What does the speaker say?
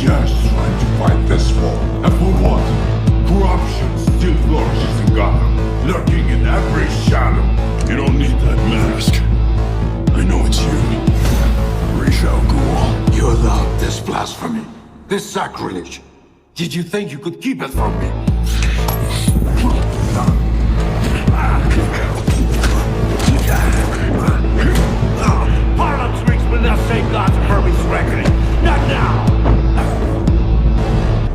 just trying to fight this war. And for what? Corruption still flourishes in Gotham, lurking in every shadow. You don't need that mask. I know it's you. Ra's al Ghul. You allowed this blasphemy, this sacrilege. Did you think you could keep it from me?